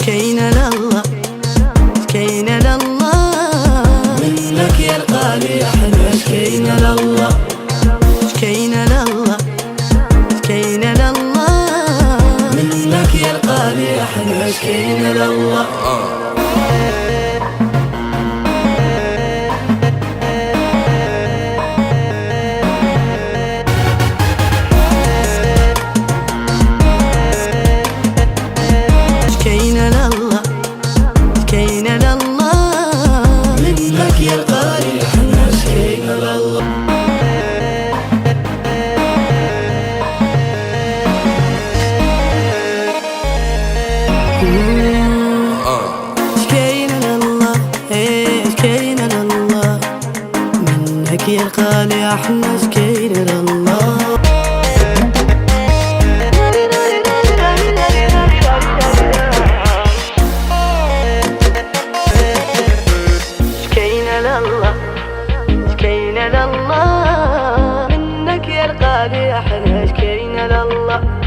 شكينا لله شكينا لله منك يا الغالي احنا شكينا لله شكينا لله شكينا لله منك يا الغالي احنا شكينا لله شكينا لله شكينا لله منك يا الغالي احنا شكينا لله شكينا لله شكينا لله منك يا الغالي احنا شكينا لله شكينا لله شكينا لله منك يا الغالي احنا شكينا لله